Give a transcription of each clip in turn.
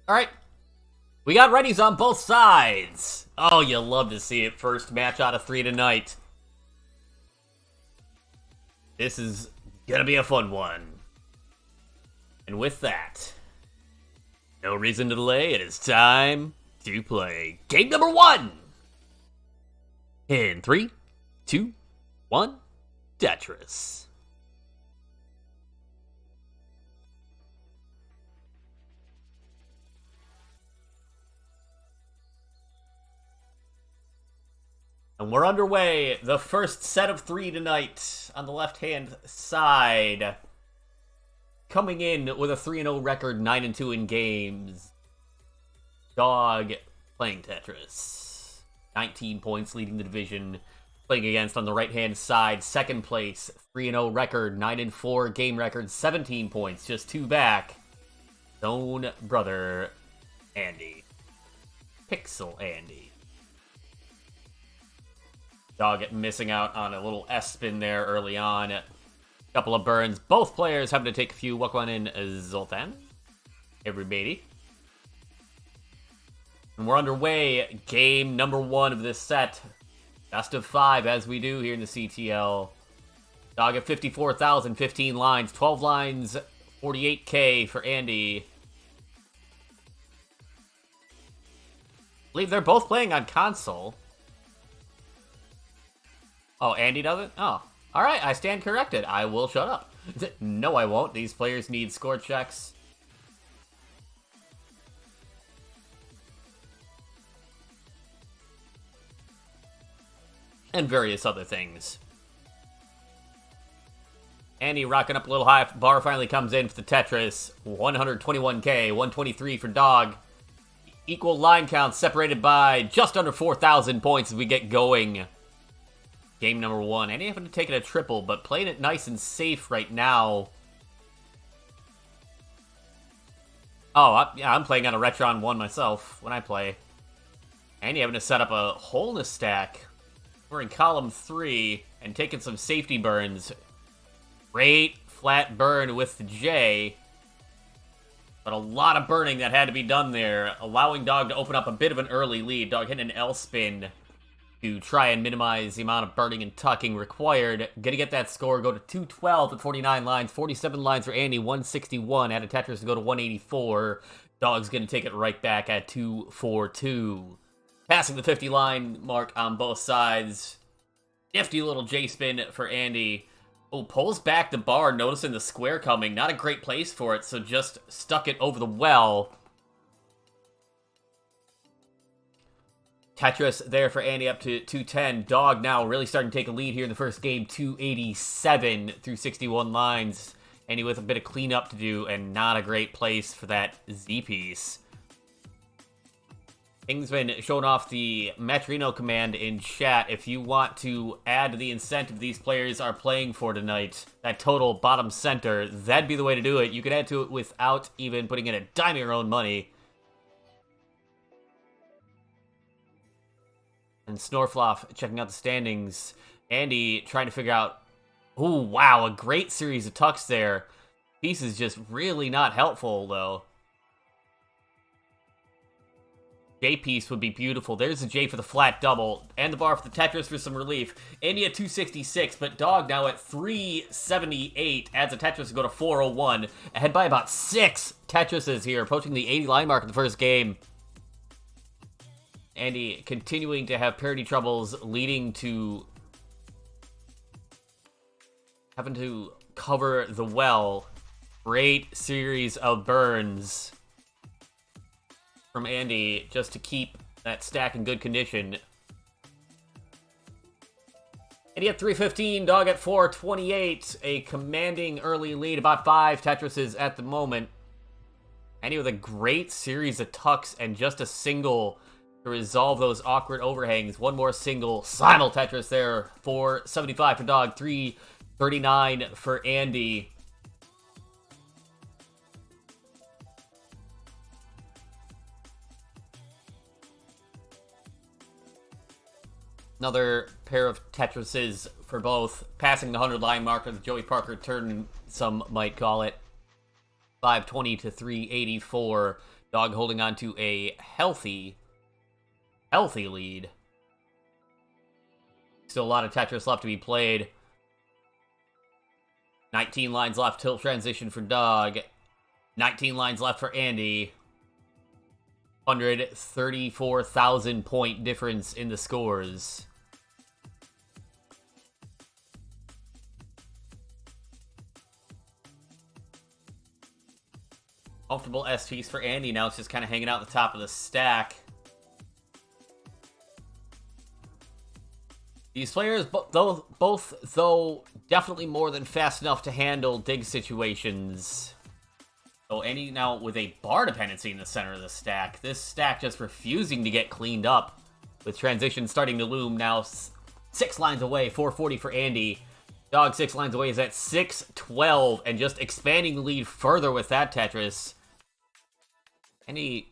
Alright, we got readies on both sides. Oh, you'll love to see it. First match out of 3 tonight. This is gonna be a fun one. And with that, no reason to delay. It is time to play game number 1. In 3, 2, 1, Tetris. And we're underway. The first set of 3 tonight on the left-hand side. Coming in with a 3-0 record, 9-2 in games. Dog playing Tetris. 19 points leading the division. Playing against on the right-hand side, second place, 3-0 record, 9-4 game record, 17 points, just 2 back. His own brother, Andy. Pixel Andy. Dog missing out on a little S-spin there early on. Couple of burns. Both players having to take a few. Welcome on in, Zoltan. Everybody. And we're underway. Game number 1 of this set. Best of 5, as we do here in the CTL. Dog at 54,000, 15 lines. 12 lines, 48k for Andy. I believe they're both playing on console. Oh, Andy doesn't? Oh. Alright, I stand corrected. I will shut up. No, I won't. These players need score checks. And various other things. Andy rocking up a little high. Bar finally comes in for the Tetris. 121k, 123 for Dog. Equal line count separated by just under 4,000 points as we get going. Game number 1. Andy having to take it a triple, but playing it nice and safe right now. Oh, I'm playing on a Retron 1 myself when I play. Andy having to set up a hole in the stack. We're in column 3 and taking some safety burns. Great flat burn with the J. But a lot of burning that had to be done there, allowing Dog to open up a bit of an early lead. Dog hitting an L spin to try and minimize the amount of burning and tucking required. Gonna get that score, go to 212 at 49 lines, 47 lines for Andy, 161. Had a Tetris to go to 184. Dog's gonna take it right back at 242. Passing the 50 line mark on both sides. Nifty little J-spin for Andy. Oh, pulls back the bar, noticing the square coming. Not a great place for it, so just stuck it over the well. Tetris there for Andy up to 210. Dog now really starting to take a lead here in the first game. 287 through 61 lines. Andy with a bit of cleanup to do and not a great place for that Z-piece. Thing's been showing off the Metrino command in chat. If you want to add the incentive these players are playing for tonight, that total bottom center, that'd be the way to do it. You could add to it without even putting in a dime of your own money. And Snorfloff checking out the standings. Andy trying to figure out... Oh, wow, a great series of tucks there. Piece is just really not helpful, though. J-piece would be beautiful. There's a J for the flat double. And the bar for the Tetris for some relief. Andy at 266, but Dog now at 378. Adds a Tetris to go to 401. Ahead by about 6 Tetrises here. Approaching the 80 line mark in the first game. Andy continuing to have parity troubles, leading to having to cover the well. Great series of burns from Andy just to keep that stack in good condition. Andy at 315, Dog at 428. A commanding early lead, about 5 Tetrises at the moment. Andy with a great series of tucks and just a single to resolve those awkward overhangs. One more single. Simul Tetris there. 475 for Dog. 339 for Andy. Another pair of Tetrises for both. Passing the 100 line marker, the Joey Parker turn, some might call it. 520 to 384. Dog holding on to a healthy lead. Still a lot of Tetris left to be played. 19 lines left, tilt transition for Dog. 19 lines left for Andy. 134,000 point difference in the scores. Comfortable S piece for Andy. Now it's just kind of hanging out the top of the stack. These players, both though, definitely more than fast enough to handle dig situations. So Andy now with a bar dependency in the center of the stack. This stack just refusing to get cleaned up. With transition starting to loom now 6 lines away, 440 for Andy. Dog 6 lines away is at 612 and just expanding the lead further with that Tetris. Andy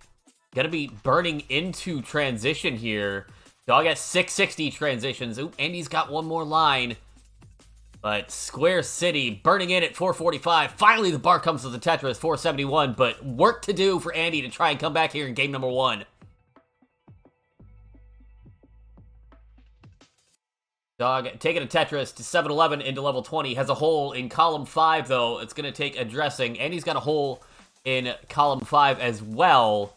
gonna be burning into transition here. Dog at 660 transitions. Oop, Andy's got one more line. But Square City burning in at 445. Finally, the bar comes to the Tetris, 471. But work to do for Andy to try and come back here in game number 1. Dog taking a Tetris to 711 into level 20. Has a hole in column 5, though. It's going to take addressing. Andy's got a hole in column 5 as well.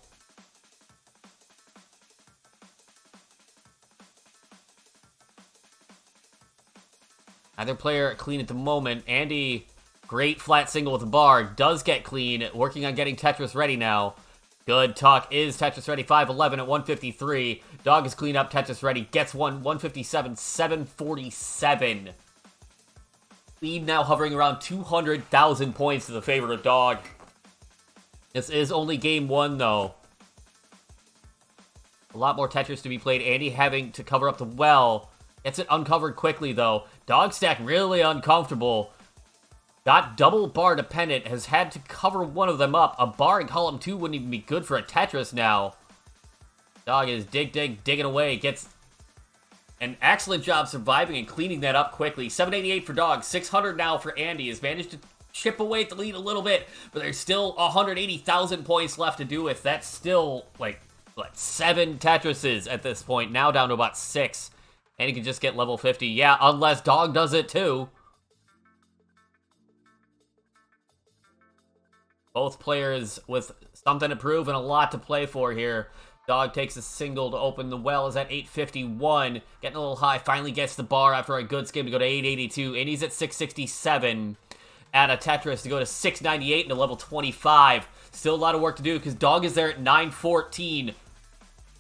Either player clean at the moment. Andy, great flat single with the bar. Does get clean. Working on getting Tetris ready now. Good talk is Tetris ready. 511 at 153. Dog is cleaned up. Tetris ready. Gets one. 157. 747. Lead now hovering around 200,000 points to the favor of Dog. This is only game 1, though. A lot more Tetris to be played. Andy having to cover up the well. Gets it uncovered quickly, though. Dog stack really uncomfortable. Got double bar dependent. Has had to cover one of them up. A bar in column 2 wouldn't even be good for a Tetris now. Dog is digging away. Gets an excellent job surviving and cleaning that up quickly. 788 for Dog. 600 now for Andy. Has managed to chip away at the lead a little bit. But there's still 180,000 points left to do with. That's still, like, 7 Tetrises at this point. Now down to about 6. And he can just get level 50. Yeah, unless Dog does it too. Both players with something to prove and a lot to play for here. Dog takes a single to open the well. Is at 851. Getting a little high. Finally gets the bar after a good skim to go to 882. And he's at 667. Add a Tetris to go to 698 into level 25. Still a lot of work to do because Dog is there at 914.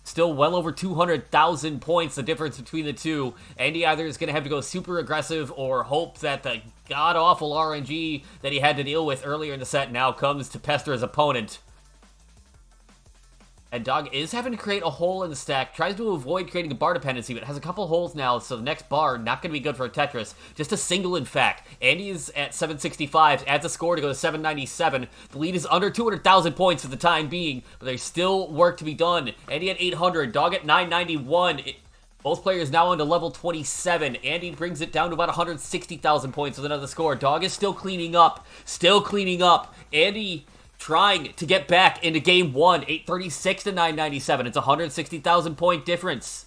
Still well over 200,000 points, the difference between the two. Andy either is going to have to go super aggressive or hope that the god-awful RNG that he had to deal with earlier in the set now comes to pester his opponent. And Dog is having to create a hole in the stack. Tries to avoid creating a bar dependency, but has a couple holes now, so the next bar not going to be good for a Tetris. Just a single, in fact. Andy is at 765, adds a score to go to 797. The lead is under 200,000 points for the time being, but there's still work to be done. Andy at 800, Dog at 991. Both players now onto level 27. Andy brings it down to about 160,000 points with another score. Dog is still cleaning up. Andy trying to get back into game 1, 836 to 997. It's a 160,000 point difference.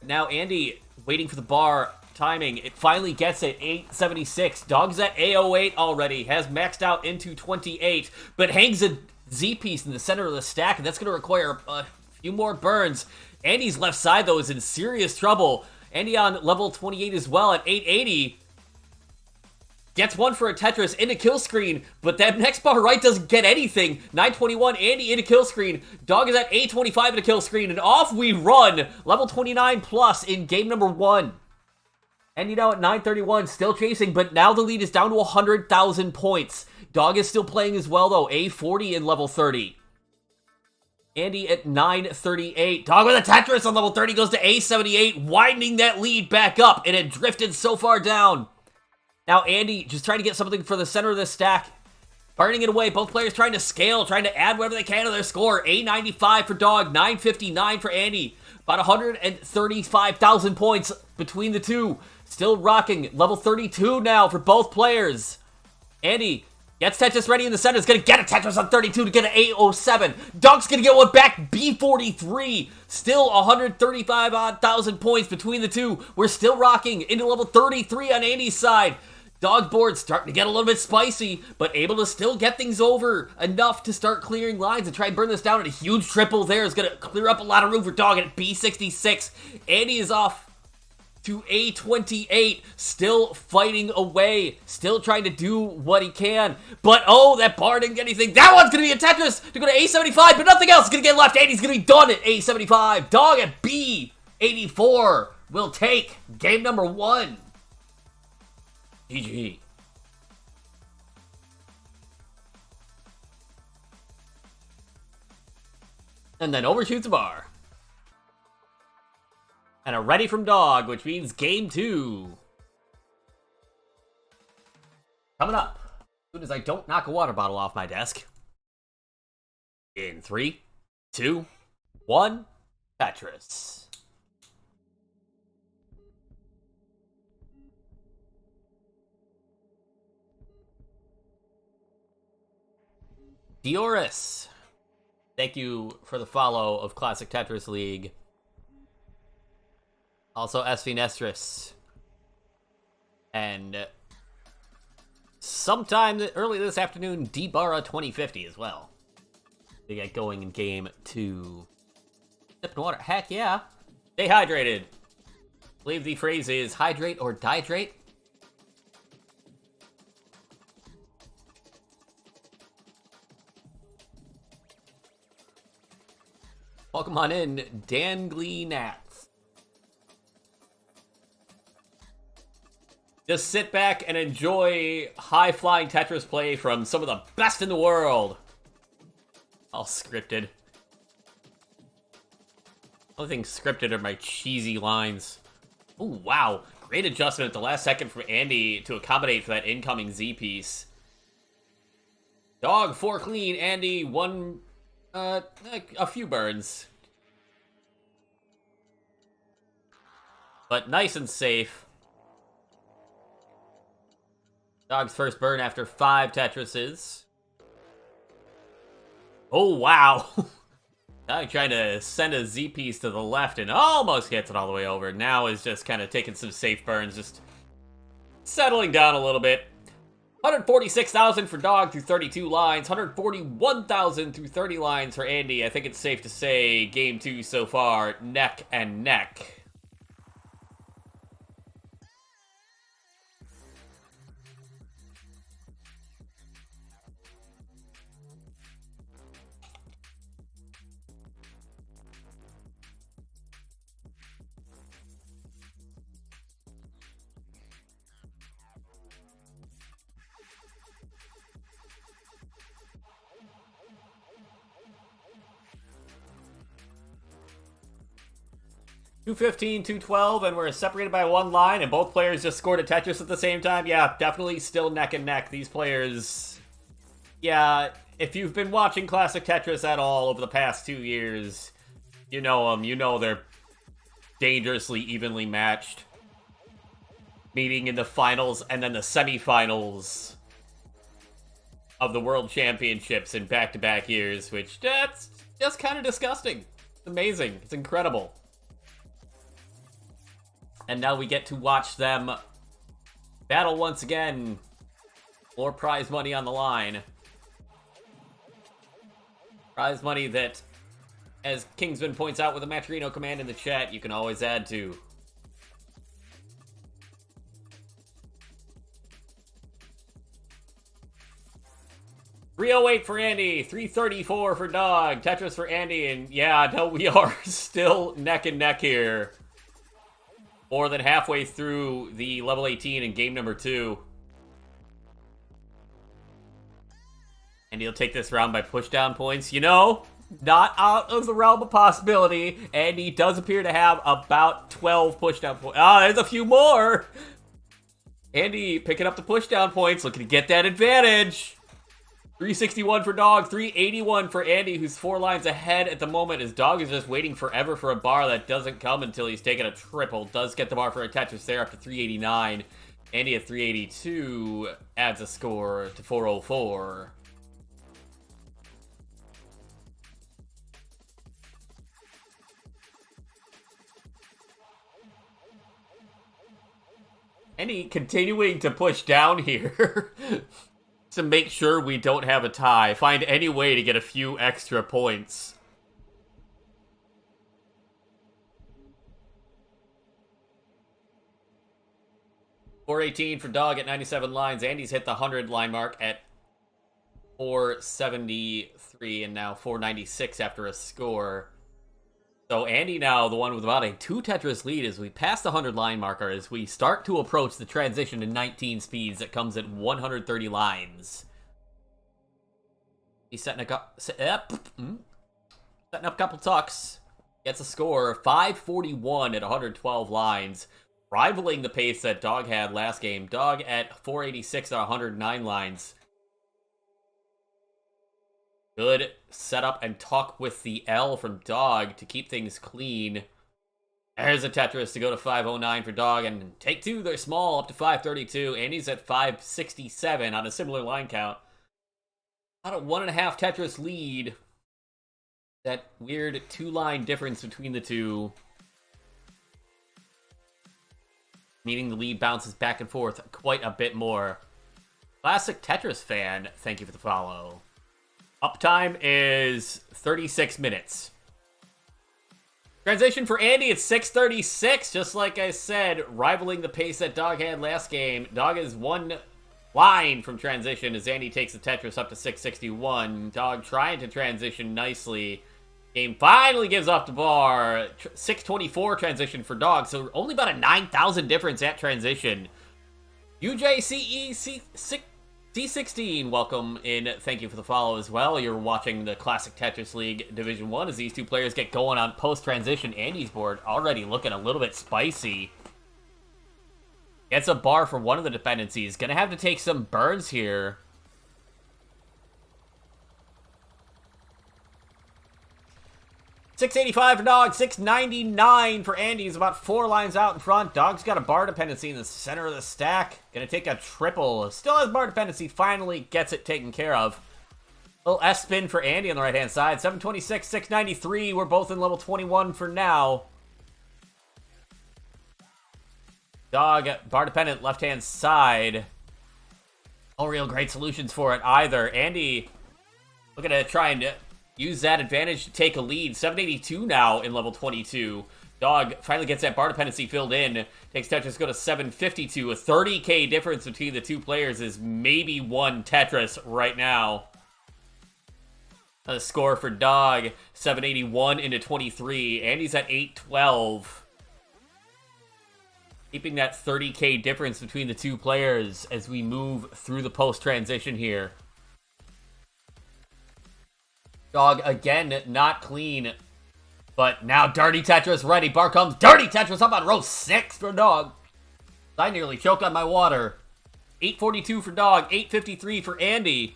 Now Andy waiting for the bar timing. It finally gets it, 876. Dog's at A08 already, has maxed out into 28, but hangs a Z piece in the center of the stack, and that's going to require a few more burns. Andy's left side, though, is in serious trouble. Andy on level 28 as well at 880. Gets one for a Tetris into kill screen, but that next bar right doesn't get anything. 921, Andy into kill screen. Dog is at 825 into kill screen, and off we run. Level 29 plus in game number 1. Andy now at 931, still chasing, but now the lead is down to 100,000 points. Dog is still playing as well, though. A40 in level 30. Andy at 938. Dog with a Tetris on level 30 goes to A78, widening that lead back up, and it drifted so far down. Now Andy just trying to get something for the center of this stack. Burning it away. Both players trying to scale, trying to add whatever they can to their score. A95 for Dog, 959 for Andy. About 135,000 points between the two. Still rocking. Level 32 now for both players. Andy gets Tetris ready in the center. Is going to get a Tetris on 32 to get an 807. Dog's going to get one back. B43. Still 135,000 points between the two. We're still rocking into level 33 on Andy's side. Dog board starting to get a little bit spicy, but able to still get things over enough to start clearing lines and try and burn this down. And a huge triple there is going to clear up a lot of room for Dog at B66. Andy is off to A28, still fighting away, still trying to do what he can. But, oh, that bar didn't get anything. That one's going to be a Tetris to go to A75, but nothing else is going to get left. Andy's going to be done at A75. Dog at B84 will take game number 1. GG. And then overshoots a bar. And a ready from Dog, which means game 2. Coming up, as soon as I don't knock a water bottle off my desk. In 3, 2, 1, Tetris. Dioris, thank you for the follow of Classic Tetris League. Also, SV Nestris. And sometime early this afternoon, D-Barra 2050 as well. To get going in game 2. Sipping water. Heck yeah. Stay hydrated. I believe the phrase is hydrate or dihydrate. Welcome on in, Dangly Nats. Just sit back and enjoy high-flying Tetris play from some of the best in the world. All scripted. Only thing scripted are my cheesy lines. Oh, wow. Great adjustment at the last second from Andy to accommodate for that incoming Z piece. Dog, 4 clean. Andy, 1... a few burns. But nice and safe. Dog's first burn after 5 Tetrises. Oh, wow. Dog trying to send a Z piece to the left and almost gets it all the way over. Now is just kind of taking some safe burns, just settling down a little bit. 146,000 for Dog through 32 lines. 141,000 through 30 lines for Andy. I think it's safe to say game 2 so far, neck and neck. $215, $212, and we're separated by 1 line, and both players just scored a Tetris at the same time. Yeah, definitely still neck and neck. These players, yeah, if you've been watching Classic Tetris at all over the past 2 years, you know them. You know they're dangerously evenly matched. Meeting in the finals and then the semifinals of the World Championships in back-to-back years, which that's just kind of disgusting. It's amazing. It's incredible. And now we get to watch them battle once again. More prize money on the line. Prize money that, as Kingsman points out with a Matrino command in the chat, you can always add to. $308 for Andy, $334 for Dog, Tetris for Andy, and yeah, no, we are still neck and neck here. More than halfway through the level 18 in game number 2. And he'll take this round by pushdown points. You know, not out of the realm of possibility. And he does appear to have about 12 pushdown points. Ah, there's a few more. Andy picking up the pushdown points, looking to get that advantage. 361 for Dog, 381 for Andy, who's 4 lines ahead at the moment, as Dog is just waiting forever for a bar that doesn't come until he's taken a triple. Does get the bar for a Tetris there up to 389. Andy at 382 adds a score to 404. Andy continuing to push down here to make sure we don't have a tie. Find any way to get a few extra points. $418 for Dog at 97 lines. Andy's hit the 100 line mark at 473 and now 496 after a score. So Andy now the one with about a 2 Tetris lead as we pass the 100 line marker as we start to approach the transition to 19 speeds that comes at 130 lines. He's setting up a couple tucks. Gets a score 541 at 112 lines. Rivaling the pace that Dog had last game. Dog at 486 at 109 lines. Good setup and tuck with the L from Dog to keep things clean. There's a Tetris to go to 509 for Dog, and take two, they're small, up to 532. Andy's at 567 on a similar line count. About a 1.5 Tetris lead. That weird 2-line difference between the two. Meaning the lead bounces back and forth quite a bit more. Classic Tetris fan, thank you for the follow. Uptime is 36 minutes. Transition for Andy at 6:36, just like I said, rivaling the pace that Dog had last game. Dog is 1 line from transition as Andy takes the Tetris up to 6:61. Dog trying to transition nicely. Game finally gives up the bar. 6:24 transition for Dog, so only about a 9,000 difference at transition. UJCEC16, welcome in. Thank you for the follow as well. You're watching the Classic Tetris League Division 1 as these two players get going on post-transition. Andy's board already looking a little bit spicy. Gets a bar for one of the dependencies. Gonna have to take some burns here. $685 for Dog, $699 for Andy. He's about 4 lines out in front. Dog's got a bar dependency in the center of the stack. Gonna take a triple. Still has bar dependency. Finally gets it taken care of. Little S-spin for Andy on the right-hand side. 726, 693. We're both in level 21 for now. Dog, bar dependent, left-hand side. No real great solutions for it either. Andy looking to try and use that advantage to take a lead. 782 now in level 22. Dog finally gets that bar dependency filled in. Takes Tetris, go to 752. A 30k difference between the two players is maybe 1 Tetris right now. A score for Dog, 781 into 23. Andy's at 812. Keeping that 30k difference between the two players as we move through the post-transition here. Dog, again, not clean. But now Dirty Tetris ready. Bar comes. Dirty Tetris up on row 6 for Dog. I nearly choked on my water. 842 for Dog. 853 for Andy.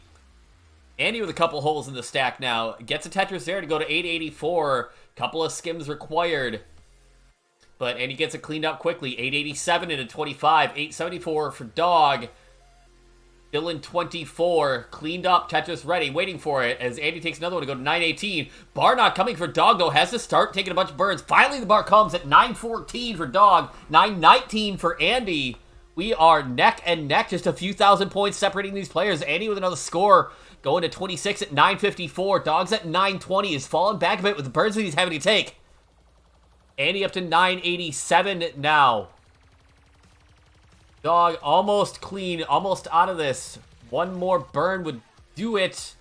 Andy with a couple holes in the stack now. Gets a Tetris there to go to 884. Couple of skims required. But Andy gets it cleaned up quickly. 887 into 25. 874 for Dog. Still in 24, cleaned up, Tetris ready, waiting for it, as Andy takes another one to go to 918. Bar not coming for Dog, though, has to start taking a bunch of burns. Finally, the bar comes at 914 for Dog, 919 for Andy. We are neck and neck, just a few thousand points separating these players. Andy with another score, going to 26 at 954. Dog's at 920, is falling back a bit with the burns that he's having to take. Andy up to 987 now. Dog almost clean, almost out of this. One more burn would do it.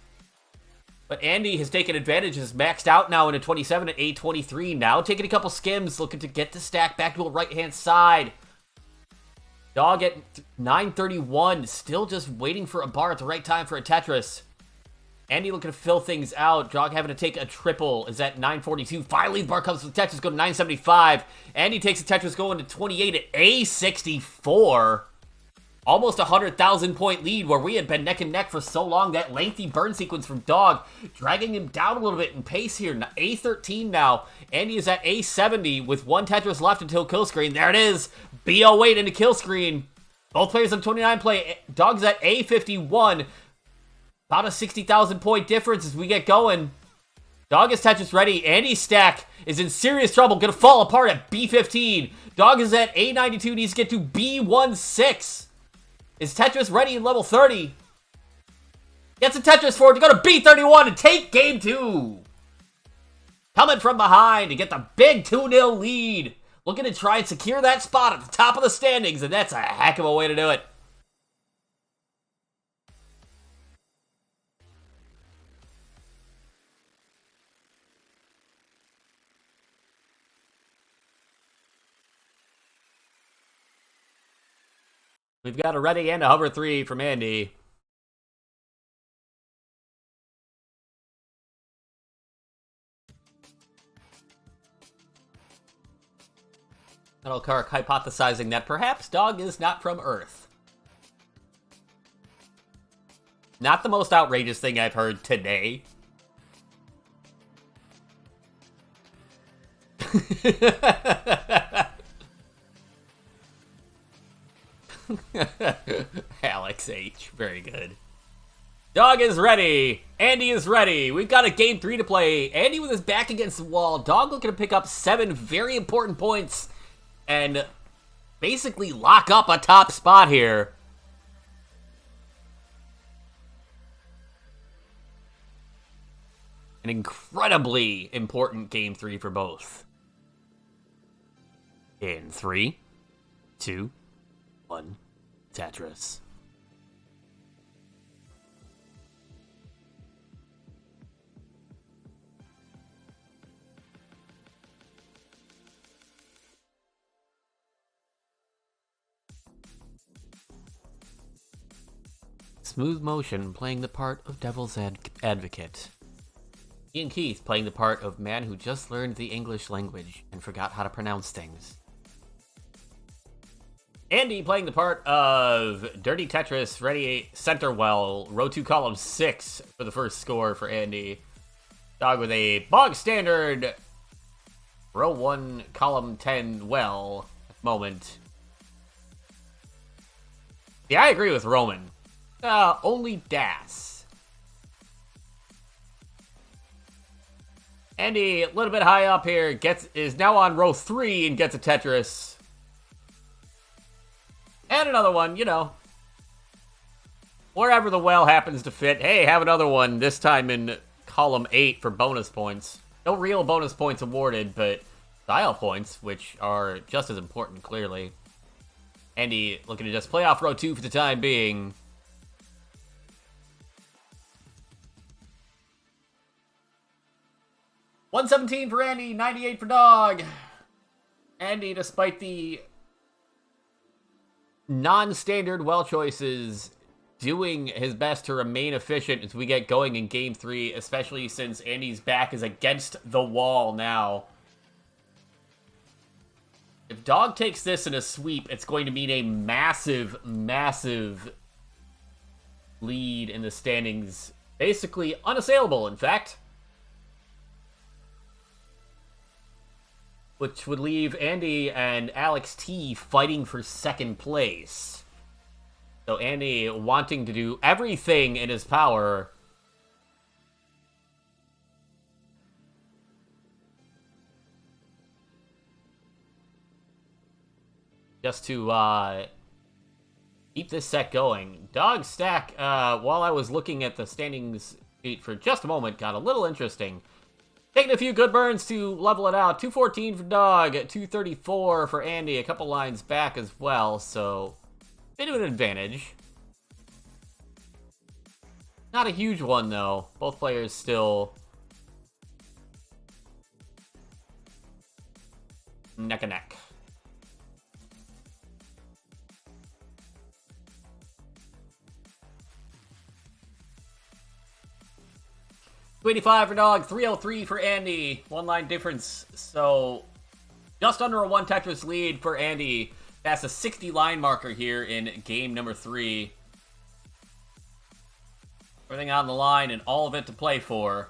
But Andy has taken advantage, is maxed out now into 27 at 823. Now taking a couple skims, looking to get the stack back to the right-hand side. Dog at 931, still just waiting for a bar at the right time for a Tetris. Andy looking to fill things out. Dog having to take a triple is at 942. Finally, the bar comes with Tetris, go to 975. Andy takes a Tetris going to 28 at A64. Almost a 100,000 point lead where we had been neck and neck for so long. That lengthy burn sequence from Dog dragging him down a little bit in pace here. A13 now. Andy is at A70 with 1 Tetris left until kill screen. There it is. B08 into kill screen. Both players of 29 play. Dog's at A51. About a 60,000 point difference as we get going. Dog is Tetris ready. Andy's stack is in serious trouble. Gonna fall apart at B15. Dog is at A92. Needs to get to B16. Is Tetris ready in level 30? Gets a Tetris for it to go to B31 and take game 2. Coming from behind to get the big 2-0 lead. Looking to try and secure that spot at the top of the standings, and that's a heck of a way to do it. We've got a ready and a hover 3 from Andy. Kark hypothesizing that perhaps Dog is not from Earth. Not the most outrageous thing I've heard today. Alex H. Very good. Dog is ready. Andy is ready. We've got a game 3 to play. Andy with his back against the wall. Dog looking to pick up 7 very important points and basically lock up a top spot here. An incredibly important game 3 for both. In 3, 2, 1, Tetris. Smooth motion playing the part of Devil's Advocate. Ian Keith playing the part of man who just learned the English language and forgot how to pronounce things. Andy playing the part of Dirty Tetris, ready center well, row 2 column 6 for the first score for Andy. Dog with a bog standard row 1 column 10 well at the moment. Yeah, I agree with Roman. Only Das. Andy, a little bit high up here, is now on row 3 and gets a Tetris. And another one, you know. Wherever the well happens to fit. Hey, have another one, this time in column 8 for bonus points. No real bonus points awarded, but style points, which are just as important, clearly. Andy looking to just play off row 2 for the time being. $117 for Andy, $98 for Dog. Andy, despite the non-standard well choices, doing his best to remain efficient as we get going in game 3, especially since Andy's back is against the wall now. If Dog takes this in a sweep, it's going to mean a massive, massive lead in the standings. Basically unassailable, in fact. Which would leave Andy and Alex T fighting for second place. So Andy wanting to do everything in his power just to keep this set going. Dog stack, while I was looking at the standings sheet for just a moment, got a little interesting. Taking a few good burns to level it out. 214 for Dog, 234 for Andy, a couple lines back as well, so bit of an advantage. Not a huge one, though. Both players still neck and neck. $285 for Dog, 303 for Andy. One line difference, so just under a 1 Tetris lead for Andy. That's a 60 line marker here in game number 3. Everything on the line and all of it to play for.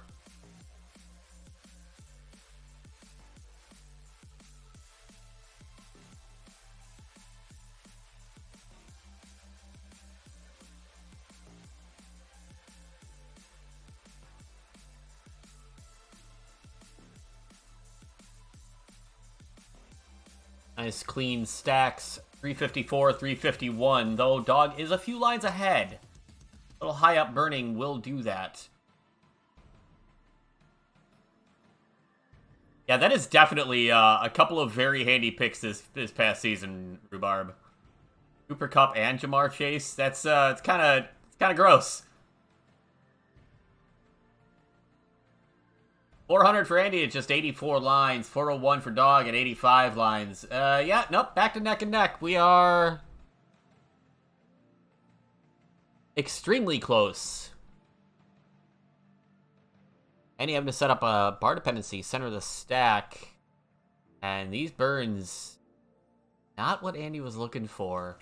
Nice clean stacks. 354, 351, though Dog is a few lines ahead. A little high up burning will do that. Yeah, that is definitely a couple of very handy picks this past season, Rhubarb. Cooper Kupp and Jamar Chase. That's it's kind of gross. 400 for Andy at just 84 lines. 401 for Dog at 85 lines. Yeah, nope, back to neck and neck. We are extremely close. Andy having to set up a bar dependency, center of the stack. And these burns, not what Andy was looking for.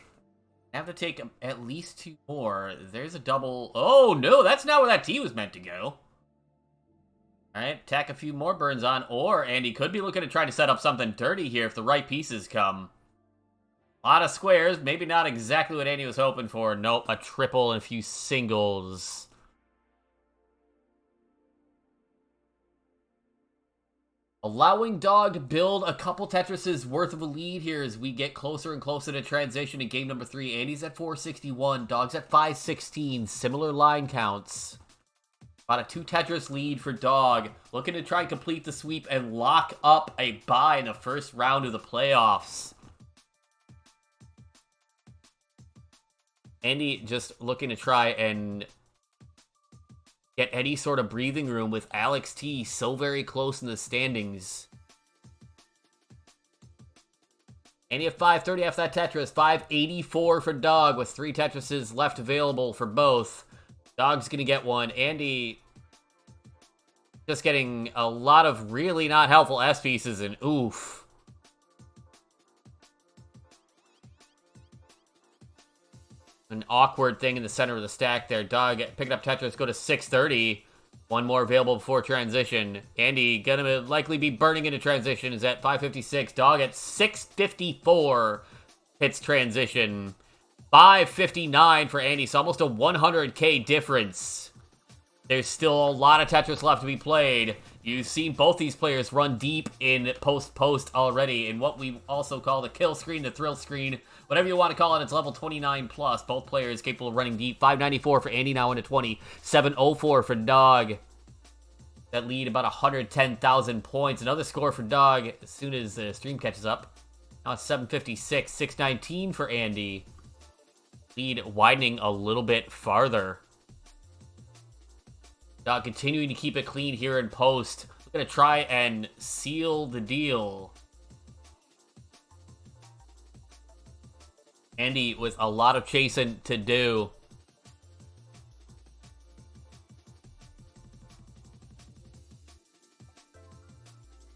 I have to take at least 2 more. There's a double. Oh, no, that's not where that T was meant to go. All right, tack a few more burns on, or Andy could be looking to try to set up something dirty here if the right pieces come. A lot of squares, maybe not exactly what Andy was hoping for. Nope, a triple and a few singles. Allowing Dog to build a couple Tetrises worth of a lead here as we get closer and closer to transition in game number 3. Andy's at 461, Dog's at 516, similar line counts. About a 2 Tetris lead for Dog, looking to try and complete the sweep and lock up a bye in the first round of the playoffs. Andy just looking to try and get any sort of breathing room with Alex T so very close in the standings. Andy at 530 after that Tetris, 584 for Dog with 3 Tetrises left available for both. Dog's gonna get one. Andy just getting a lot of really not helpful S pieces, and oof. An awkward thing in the center of the stack there. Dog picking up Tetris, go to 630. One more available before transition. Andy gonna likely be burning into transition, is at 556. Dog at 654 hits transition. 559 for Andy, so almost a 100k difference. There's still a lot of Tetris left to be played. You've seen both these players run deep in post already, in what we also call the kill screen, the thrill screen, whatever you want to call it. It's level 29 plus. Both players capable of running deep. 594 for Andy, now into 20. 704 for Dog. That lead about 110,000 points. Another score for Dog as soon as the stream catches up. Now it's 756. 619 for Andy. Lead widening a little bit farther. Dog continuing to keep it clean here in post. We're going to try and seal the deal. Andy with a lot of chasing to do.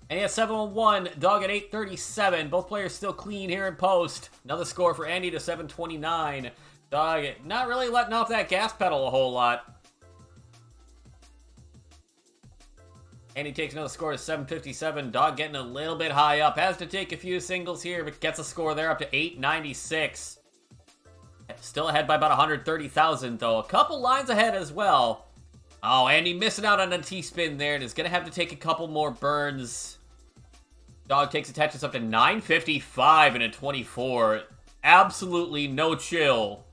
And he has 701, Dog at 837. Both players still clean here in post. Another score for Andy to 729. Dog not really letting off that gas pedal a whole lot. Andy takes another score to 757. Dog getting a little bit high up. Has to take a few singles here, but gets a score there up to 896. Still ahead by about 130,000, though. A couple lines ahead as well. Oh, Andy missing out on a T-spin there, and is going to have to take a couple more burns. Dog takes a Tetris up to 955 in a 24. Absolutely no chill.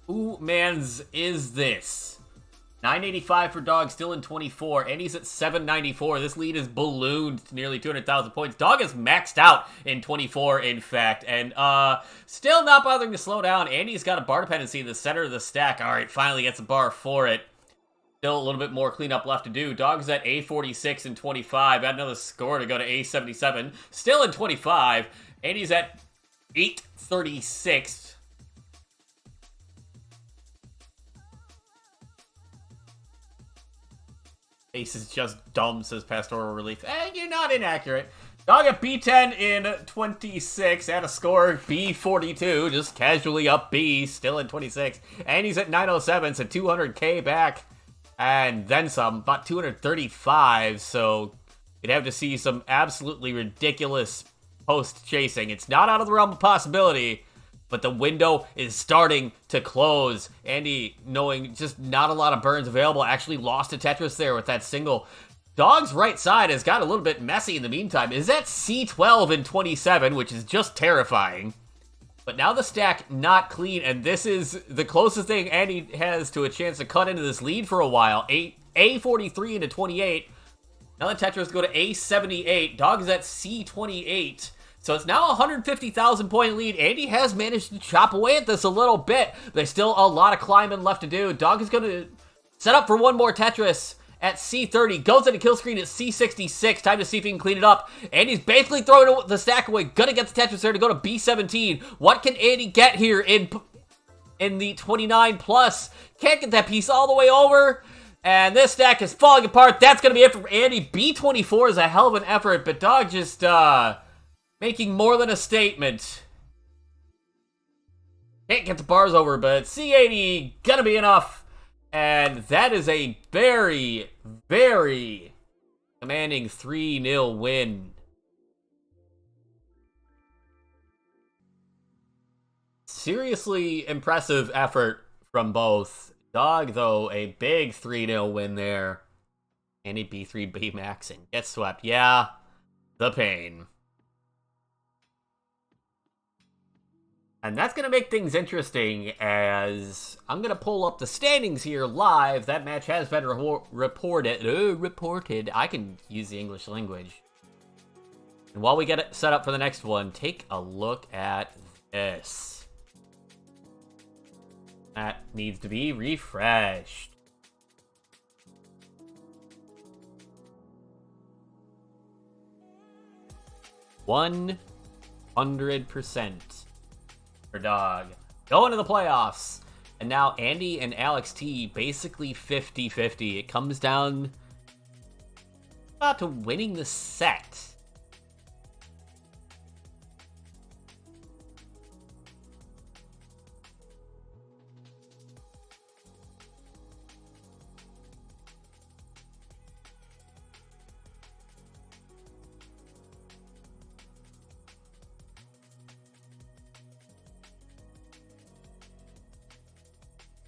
Who mans is this? 985 for Dog, still in 24. Andy's at 794. This lead is ballooned to nearly 200,000 points. Dog is maxed out in 24, in fact. And still not bothering to slow down. Andy's got a bar dependency in the center of the stack. All right, finally gets a bar for it. Still a little bit more cleanup left to do. Dog's at A46 in 25. Got another score to go to A77. Still in 25. Andy's at 836. Ace is just dumb, says Pastoral Relief. You're not inaccurate. Dog at B10 in 26. At a score B42. Just casually up B. Still in 26. And he's at 907. So 200k back. And then some. About 235. So you'd have to see some absolutely ridiculous post chasing. It's not out of the realm of possibility. But the window is starting to close. Andy, knowing just not a lot of burns available, actually lost a Tetris there with that single. Dog's right side has got a little bit messy in the meantime. Is that C12 and 27, which is just terrifying. But now the stack not clean, and this is the closest thing Andy has to a chance to cut into this lead for a while. A43 into 28. Now the Tetris go to A78. Dog is at C28. So it's now a 150,000 point lead. Andy has managed to chop away at this a little bit. There's still a lot of climbing left to do. Dog is going to set up for one more Tetris at C30. Goes into kill screen at C66. Time to see if he can clean it up. Andy's basically throwing the stack away. Gonna get the Tetris there to go to B17. What can Andy get here in the 29 plus? Can't get that piece all the way over. And this stack is falling apart. That's going to be it for Andy. B24 is a hell of an effort, but Dog just making more than a statement. Can't get the bars over, but C80 going to be enough. And that is a very, very commanding 3-0 win. Seriously impressive effort from both. Dog, though, a big 3-0 win there. And a B3 maxing. Gets swept. Yeah, the pain. And that's going to make things interesting as I'm going to pull up the standings here live. That match has been reported. I can use the English language. And while we get it set up for the next one, take a look at this. That needs to be refreshed. $100% for Dog. Going to the playoffs. And now Andy and Alex T basically 50-50. It comes down to winning the set.